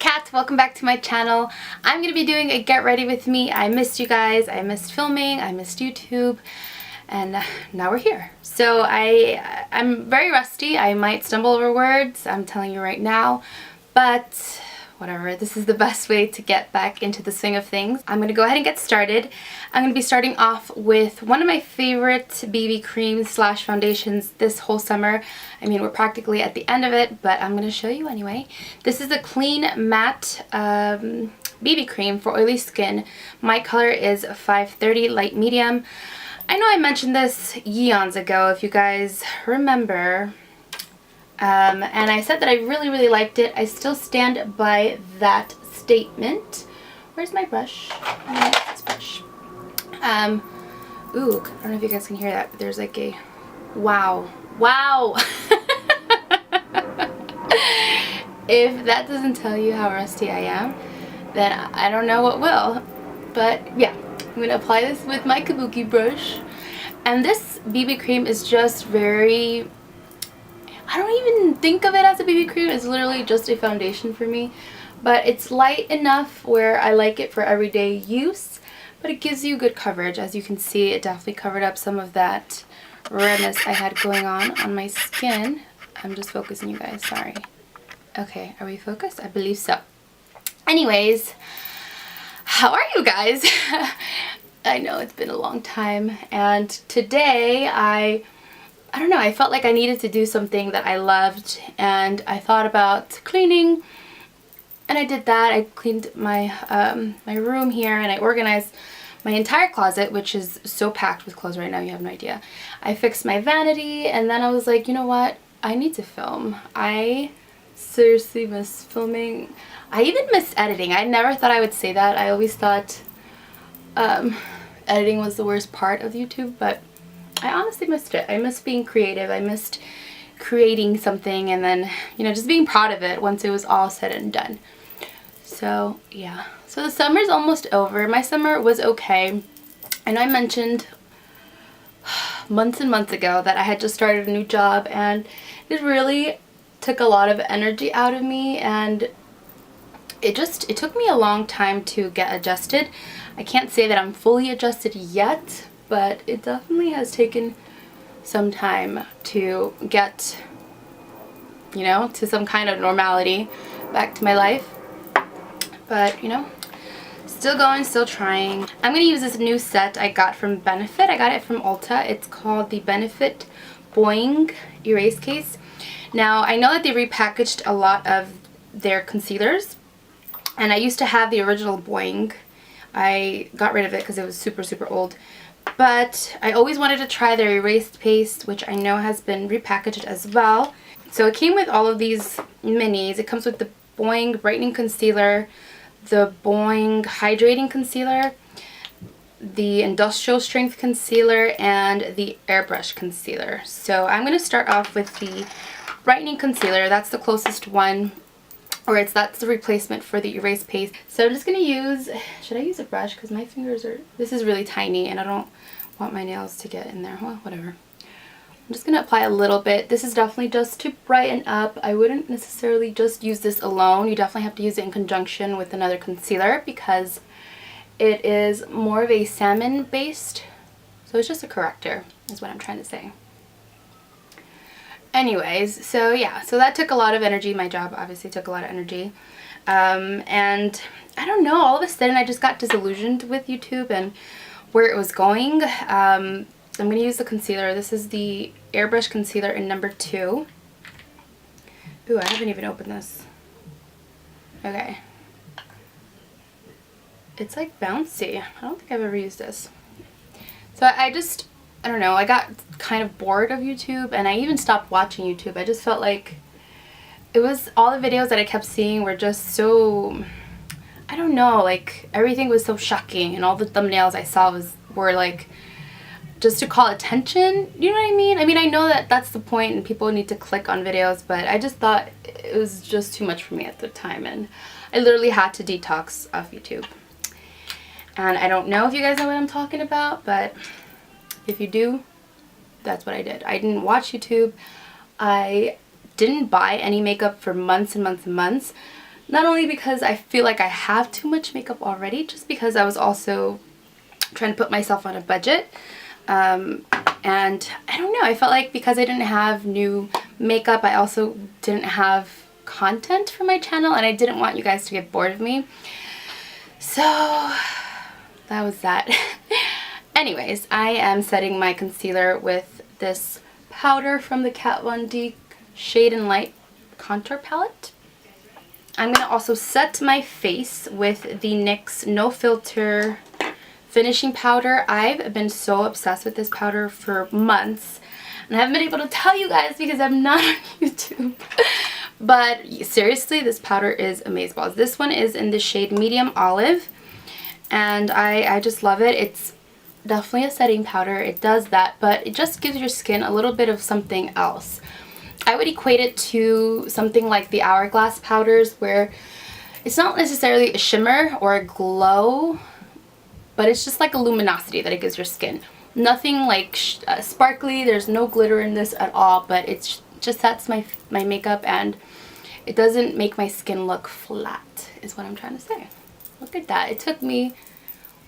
Kat. Welcome back to my channel. I'm going to be doing a get ready with me. I missed you guys. I missed filming. I missed YouTube. And now we're here. So I'm very rusty. I might stumble over words. I'm telling you right now. But whatever, this is the best way to get back into the swing of things. I'm going to go ahead and get started. I'm going to be starting off with one of my favorite BB creams slash foundations this whole summer. I mean, we're practically at the end of it, but I'm going to show you anyway. This is the Clean Matte BB cream for oily skin. My color is 530 light medium. I know I mentioned this eons ago, if you guys remember. And I said that I really liked it. I still stand by that statement. Where's my brush? I like this brush. Ooh, I don't know if you guys can hear that, but there's like a wow. If that doesn't tell you how rusty I am, then I don't know what will. But yeah, I'm going to apply this with my kabuki brush. And this BB cream is just very... I don't even think of it as a BB cream. It's literally just a foundation for me. But it's light enough where I like it for everyday use. But it gives you good coverage. As you can see, it definitely covered up some of that redness I had going on my skin. I'm just focusing you guys, sorry. Okay, are we focused? I believe so. Anyways, how are you guys? I know it's been a long time. And today I don't know, I felt like I needed to do something that I loved, and I thought about cleaning, and I did that. I cleaned my my room here, and I organized my entire closet, which is so packed with clothes right now, you have no idea. I fixed my vanity, and then I was like, you know what, I need to film. I seriously miss filming. I even miss editing. I never thought I would say that. I always thought editing was the worst part of YouTube, but I honestly missed it. I missed being creative. I missed creating something and then, you know, just being proud of it once it was all said and done. So, yeah. So the summer's almost over. My summer was okay. I know I mentioned months and months ago that I had just started a new job, and it really took a lot of energy out of me, and it took me a long time to get adjusted. I can't say that I'm fully adjusted yet, but it definitely has taken some time to get, you know, to some kind of normality back to my life. But, you know, still going, still trying. I'm going to use this new set I got from Benefit. I got it from Ulta. It's called the Benefit Boing Erase Case. Now, I know that they repackaged a lot of their concealers, and I used to have the original Boing. I got rid of it because it was super old. But I always wanted to try their erased paste, which I know has been repackaged as well. So it came with all of these minis. It comes with the Boing Brightening Concealer, the Boing Hydrating Concealer, the Industrial Strength Concealer, and the Airbrush Concealer. So I'm going to start off with the Brightening Concealer. That's the closest one, or that's the replacement for the erase paste. So I'm just going to use, should I use a brush? Because my fingers are, this is really tiny and I don't want my nails to get in there. Well, whatever. I'm just going to apply a little bit. This is definitely just to brighten up. I wouldn't necessarily just use this alone. You definitely have to use it in conjunction with another concealer because it is more of a salmon based. So it's just a corrector is what I'm trying to say. Anyways, so yeah, so that took a lot of energy. My job obviously took a lot of energy. And I don't know, all of a sudden I just got disillusioned with YouTube and where it was going. I'm going to use the concealer. This is the Airbrush Concealer in number 2. Ooh, I haven't even opened this. Okay. It's like bouncy. I don't think I've ever used this. So I don't know, I got kind of bored of YouTube, and I even stopped watching YouTube. I just felt like it was, all the videos that I kept seeing were just so, I don't know, like everything was so shocking, and all the thumbnails I saw were like just to call attention, you know what I mean? I mean, I know that that's the point and people need to click on videos, but I just thought it was just too much for me at the time, and I literally had to detox off YouTube. And I don't know if you guys know what I'm talking about, but if you do, that's what I did. I didn't watch YouTube. I didn't buy any makeup for months and months and months. Not only because I feel like I have too much makeup already, just because I was also trying to put myself on a budget. And I don't know, I felt like because I didn't have new makeup, I also didn't have content for my channel, and I didn't want you guys to get bored of me. So that was that. Anyways, I am setting my concealer with this powder from the Kat Von D Shade and Light contour palette. I'm going to also set my face with the NYX No Filter finishing powder. I've been so obsessed with this powder for months, and I haven't been able to tell you guys because I'm not on YouTube. But seriously, this powder is amazeballs. This one is in the shade Medium Olive, and I just love it. It's definitely a setting powder. It does that, but it just gives your skin a little bit of something else. I would equate it to something like the Hourglass powders, where it's not necessarily a shimmer or a glow, but it's just like a luminosity that it gives your skin. Nothing like sparkly, there's no glitter in this at all, but it just sets my makeup, and it doesn't make my skin look flat, is what I'm trying to say. Look at that. It took me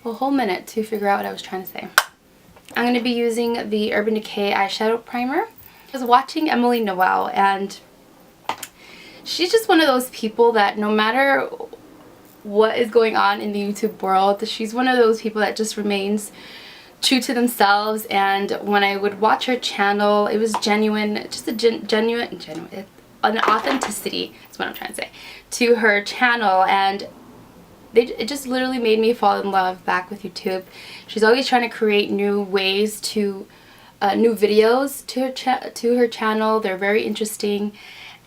a whole minute to figure out what I was trying to say. I'm going to be using the Urban Decay Eyeshadow Primer. I was watching Emily Noel, and she's just one of those people that no matter what is going on in the YouTube world, she's one of those people that just remains true to themselves. And when I would watch her channel, it was genuine, just a genuine, an authenticity is what I'm trying to say, to her channel, and it just literally made me fall in love back with YouTube. She's always trying to create new ways to, new videos to her channel. They're very interesting,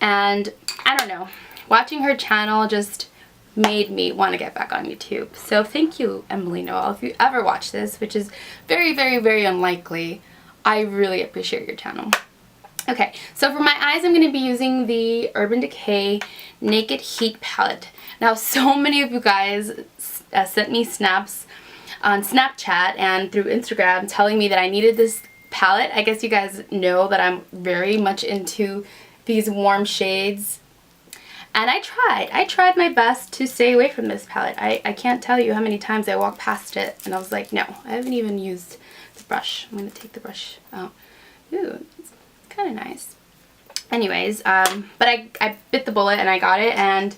and I don't know, watching her channel just made me want to get back on YouTube. So thank you, Emily Noel. If you ever watch this, which is very, very, very unlikely, I really appreciate your channel. Okay, so for my eyes, I'm going to be using the Urban Decay Naked Heat palette. Now, so many of you guys sent me snaps on Snapchat and through Instagram telling me that I needed this palette. I guess you guys know that I'm very much into these warm shades. And I tried my best to stay away from this palette. I can't tell you how many times I walked past it and I was like, no, I haven't even used the brush. I'm going to take the brush out. Ooh, it's kind of nice. Anyways, but I bit the bullet and I got it, and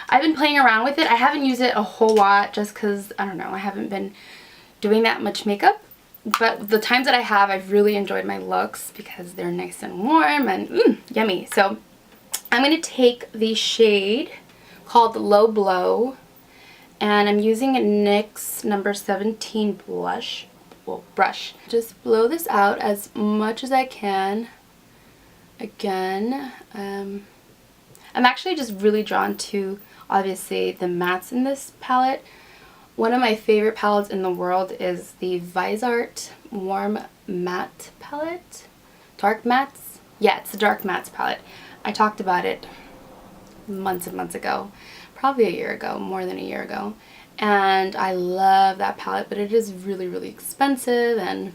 I've been playing around with it. I haven't used it a whole lot just because, I don't know, I haven't been doing that much makeup. But the times that I have, I've really enjoyed my looks because they're nice and warm and yummy. So I'm going to take the shade called Low Blow, and I'm using a NYX number 17 brush. Just blow this out as much as I can. Again, I'm actually just really drawn to, obviously, the mattes in this palette. One of my favorite palettes in the world is the Visart Warm Matte palette. Dark mattes? Yeah, it's the Dark Mattes palette. I talked about it months and months ago, probably a year ago, more than a year ago, and I love that palette, but it is really, really expensive, and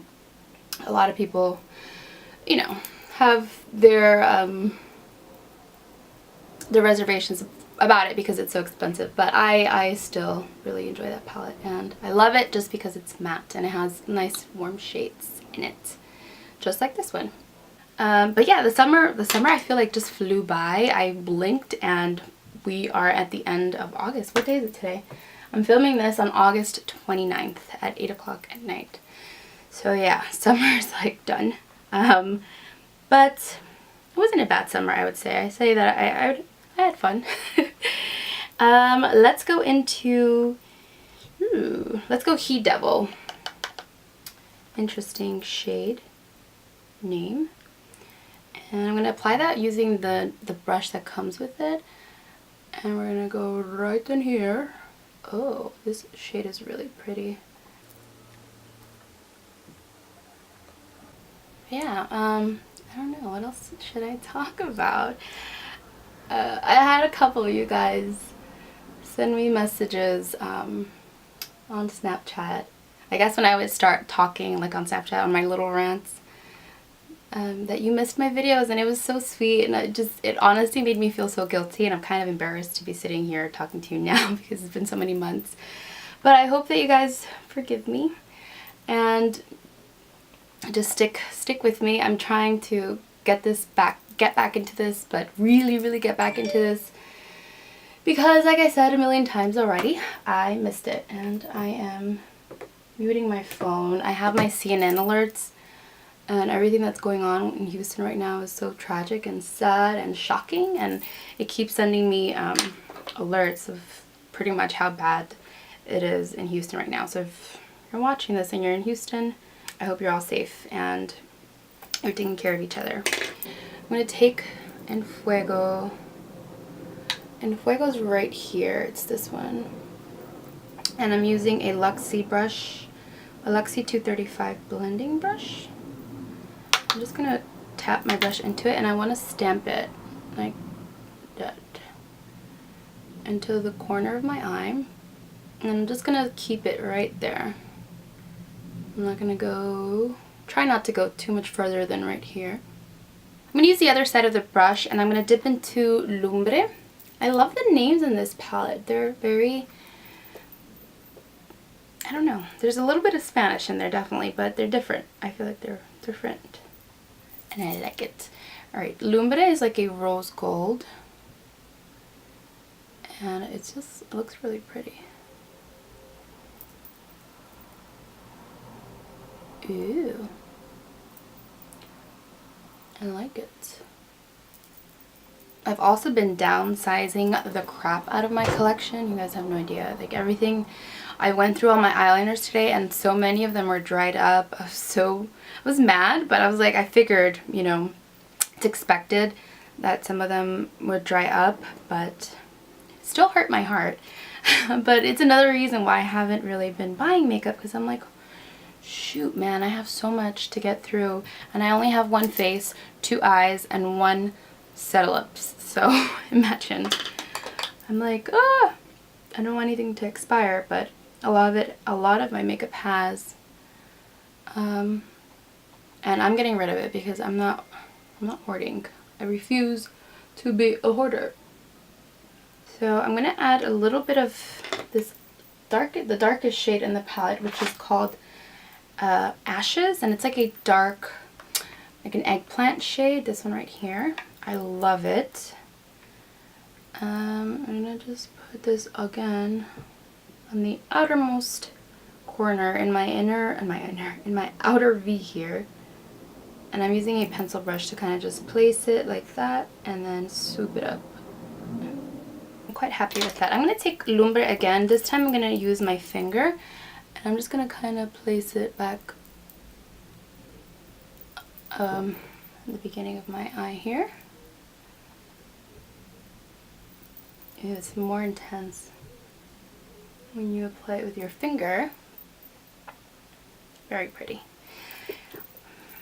a lot of people, you know, have their reservations about it because it's so expensive, but I still really enjoy that palette, and I love it just because it's matte and it has nice warm shades in it, just like this one. But yeah, the summer I feel like just flew by. I blinked and we are at the end of August. What day is it today? I'm filming this on August 29th at 8 o'clock at night. So yeah, summer's like done. But it wasn't a bad summer, I would say. I say that I had fun. Let's go into, let's go He Devil. Interesting shade name. And I'm going to apply that using the brush that comes with it. And we're going to go right in here. Oh, this shade is really pretty. Yeah, I don't know, what else should I talk about? I had a couple of you guys send me messages on Snapchat. I guess when I would start talking like on Snapchat on my little rants, that you missed my videos, and it was so sweet, and it honestly made me feel so guilty, and I'm kind of embarrassed to be sitting here talking to you now because it's been so many months. But I hope that you guys forgive me and just stick with me. I'm trying to get back into this, but really get back into this, because like I said a million times already, I missed it, and I am muting my phone. I have my CNN alerts, and everything that's going on in Houston right now is so tragic and sad and shocking, and it keeps sending me alerts of pretty much how bad it is in Houston right now. So if you're watching this and you're in Houston, I hope you're all safe and you're taking care of each other. I'm going to take Enfuego. Enfuego's right here. It's this one. And I'm using a Luxie brush, a Luxie 235 blending brush. I'm just going to tap my brush into it, and I want to stamp it like that into the corner of my eye. And I'm just going to keep it right there. I'm not going to try not to go too much further than right here. I'm going to use the other side of the brush, and I'm going to dip into Lumbre. I love the names in this palette. They're very, I don't know, there's a little bit of Spanish in there definitely, but they're different. I feel like they're different, and I like it. Alright, Lumbre is like a rose gold, and it looks really pretty. Ooh. I like it. I've also been downsizing the crap out of my collection. You guys have no idea. Like everything, I went through all my eyeliners today, and so many of them were dried up. I was mad, but I was like, I figured, you know, it's expected that some of them would dry up, but it still hurt my heart. But it's another reason why I haven't really been buying makeup, because I'm like, shoot man, I have so much to get through, and I only have one face, 2 eyes, and 1 set of lips. So imagine. I'm like, I don't want anything to expire, but a lot of my makeup has, and I'm getting rid of it because I'm not hoarding. I refuse to be a hoarder. So I'm gonna add a little bit of this the darkest shade in the palette, which is called Ashes, and it's like a dark, like an eggplant shade, this one right here. I love it. I'm gonna just put this again on the outermost corner in my outer V here, and I'm using a pencil brush to kind of just place it like that and then swoop it up. I'm quite happy with that. I'm gonna take Lumbre again. This time I'm gonna use my finger, and I'm just gonna kind of place it back at the beginning of my eye here. It's more intense when you apply it with your finger. Very pretty.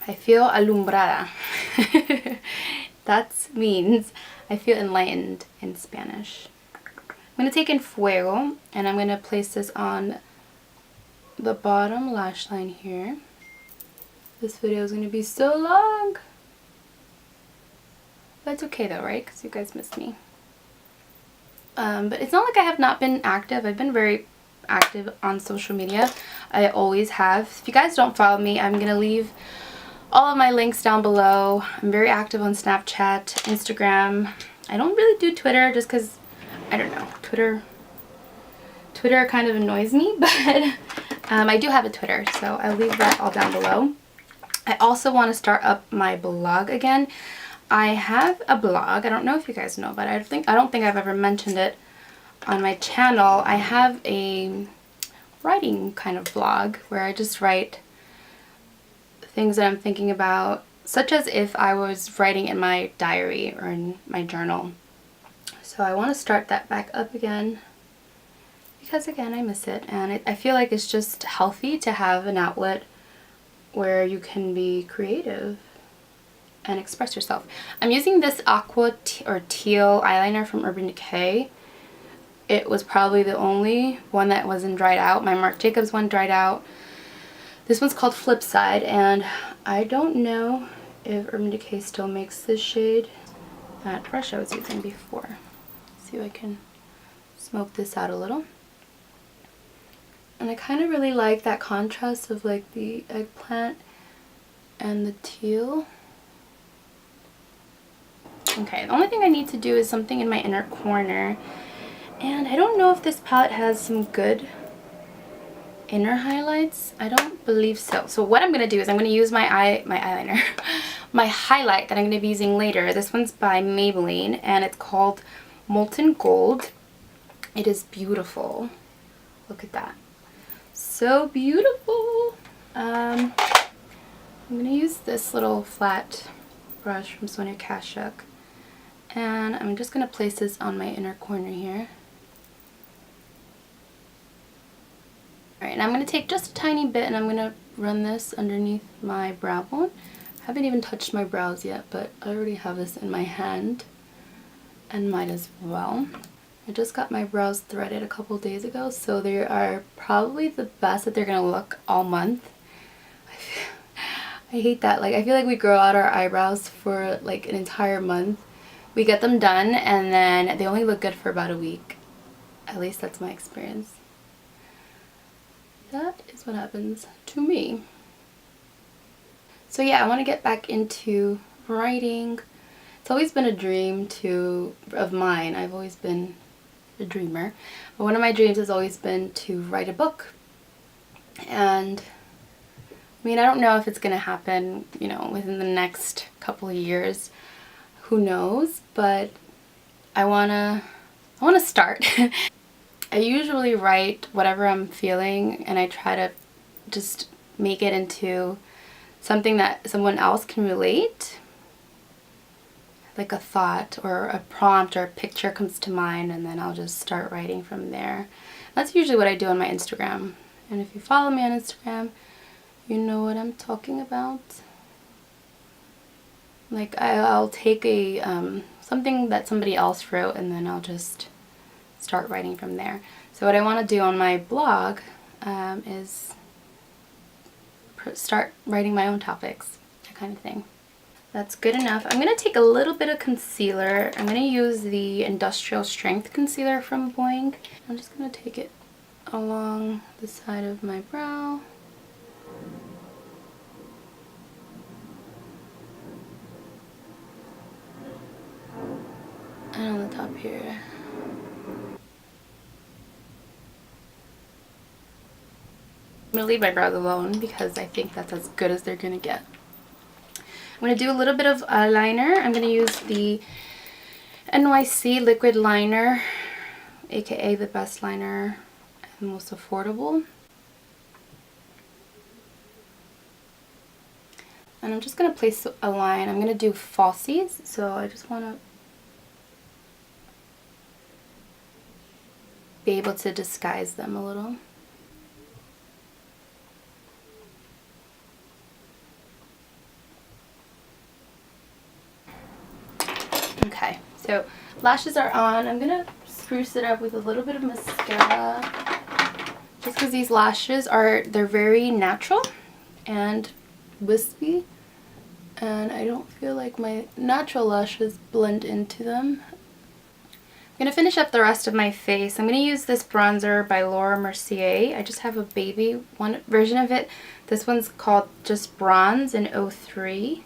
I feel alumbrada. That means I feel enlightened in Spanish. I'm going to take Enfuego, and I'm going to place this on the bottom lash line here. This video is going to be so long. But it's okay though, right? Because you guys missed me. But it's not like I have not been active. I've been very active on social media. I always have. If you guys don't follow me, I'm going to leave all of my links down below. I'm very active on Snapchat, Instagram. I don't really do Twitter just because, I don't know, Twitter kind of annoys me, but I do have a Twitter, so I'll leave that all down below. I also want to start up my blog again. I have a blog. I don't know if you guys know, but I don't think I've ever mentioned it on my channel. I have a writing kind of blog where I just write things that I'm thinking about, such as if I was writing in my diary or in my journal. So I want to start that back up again because, again, I miss it, and I feel like it's just healthy to have an outlet where you can be creative and express yourself. I'm using this aqua or teal eyeliner from Urban Decay. It was probably the only one that wasn't dried out. My Marc Jacobs one dried out. This one's called Flipside, and I don't know if Urban Decay still makes this shade. That brush I was using before. See if I can smoke this out a little. And I kind of really like that contrast of like the eggplant and the teal. Okay, the only thing I need to do is something in my inner corner. And I don't know if this palette has some good inner highlights. I don't believe so. So what I'm going to do is I'm going to use my eyeliner, my highlight that I'm going to be using later. This one's by Maybelline and it's called Molten Gold. It is beautiful. Look at that. So beautiful. I'm going to use this little flat brush from Sonia Kashuk. And I'm just going to place this on my inner corner here. Alright, and I'm going to take just a tiny bit and I'm going to run this underneath my brow bone. I haven't even touched my brows yet, but I already have this in my hand. And might as well. I just got my brows threaded a couple days ago, so they are probably the best that they're going to look all month. I hate that. Like, I feel like we grow out our eyebrows for like an entire month. We get them done and then they only look good for about a week. At least that's my experience. That is what happens to me. So yeah, I want to get back into writing. It's always been a dream of mine. I've always been a dreamer. But one of my dreams has always been to write a book. And I mean, I don't know if it's going to happen, you know, within the next couple of years. Who knows? But I want to start. I usually write whatever I'm feeling and I try to just make it into something that someone else can relate. Like a thought or a prompt or a picture comes to mind and then I'll just start writing from there. That's usually what I do on my Instagram. And if you follow me on Instagram, you know what I'm talking about. Like I'll take a something that somebody else wrote and then I'll just start writing from there. So what I want to do on my blog is start writing my own topics, that kind of thing. That's good enough. I'm going to take a little bit of concealer. I'm going to use the Industrial Strength Concealer from Boing. I'm just going to take it along the side of my brow. And on the top here. I'm going to leave my brows alone because I think that's as good as they're going to get. I'm going to do a little bit of eyeliner. I'm going to use the NYC Liquid Liner, aka the best liner and most affordable. And I'm just going to place a line. I'm going to do falsies, so I just want to be able to disguise them a little. Okay, so lashes are on. I'm going to spruce it up with a little bit of mascara. Just because these lashes they're very natural and wispy. And I don't feel like my natural lashes blend into them. I'm going to finish up the rest of my face. I'm going to use this bronzer by Laura Mercier. I just have a baby one version of it. This one's called just Bronze in 03.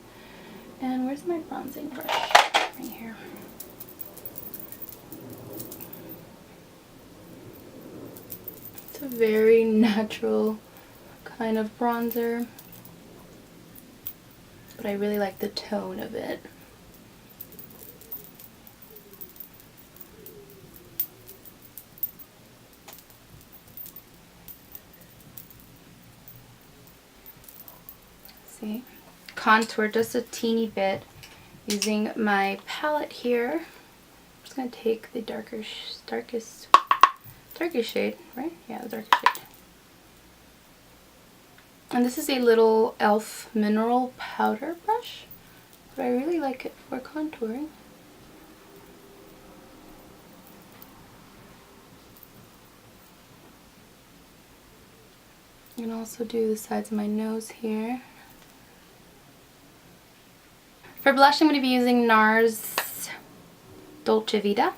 And where's my bronzing brush? Right here. It's a very natural kind of bronzer, but I really like the tone of it. See? Contour just a teeny bit using my palette here. I'm just going to take the darkest shade, right? Yeah, the darkest shade. And this is a little e.l.f. mineral powder brush, but I really like it for contouring. You can also do the sides of my nose here. For blush, I'm going to be using Nars Dolce Vita.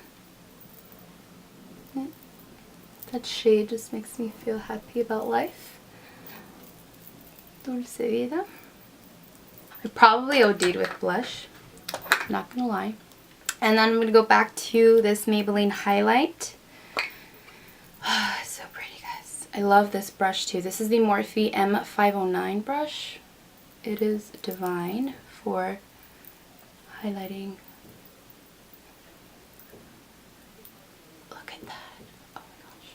That shade just makes me feel happy about life. Dolce Vita. I probably OD'd with blush, not gonna lie. And then I'm gonna go back to this Maybelline Highlight. So pretty, guys. I love this brush too. This is the Morphe M509 brush. It is divine for highlighting. Look at that. Oh my gosh.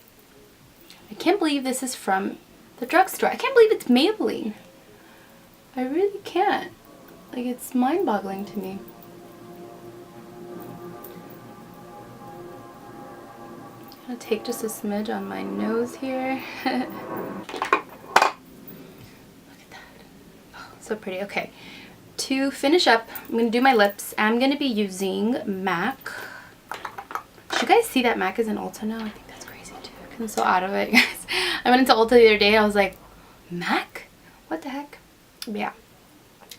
I can't believe this is from the drugstore. I can't believe it's Maybelline. I really can't. Like, it's mind-boggling to me. I'm gonna take just a smidge on my nose here. Look at that. Oh, so pretty. Okay. To finish up, I'm gonna do my lips. I'm gonna be using MAC. Did you guys see that MAC is in Ulta now? I think that's crazy too. I'm so out of it, guys. I went into Ulta the other day. I was like, MAC? What the heck? But yeah.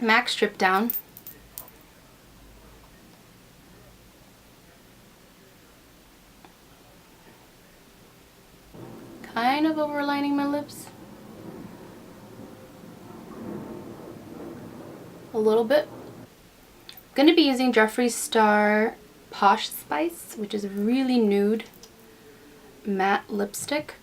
MAC StripDown. Kind of overlining my lips. A little bit. I'm going to be using Jeffree Star Posh Spice, which is a really nude matte lipstick.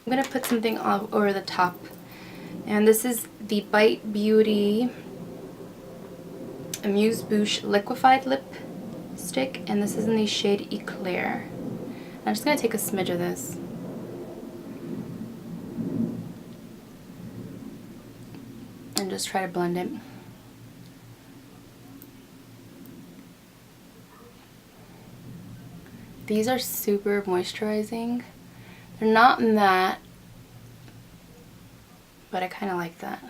I'm going to put something over the top, and this is the Bite Beauty Amuse Bouche Liquefied Lipstick, and this is in the shade Eclair. I'm just going to take a smidge of this. And just try to blend it. These are super moisturizing. They're not matte, but I kind of like that.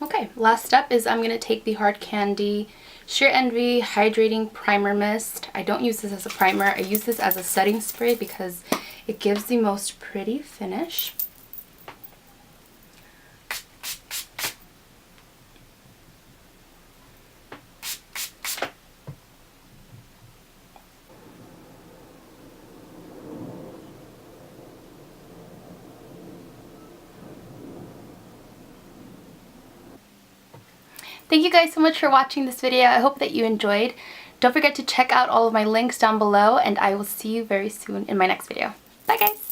Okay, last step is I'm going to take the Hard Candy Sheer Envy Hydrating Primer Mist. I don't use this as a primer. I use this as a setting spray because it gives the most pretty finish. Thank you guys so much for watching this video. I hope that you enjoyed. Don't forget to check out all of my links down below, and I will see you very soon in my next video. Bye guys!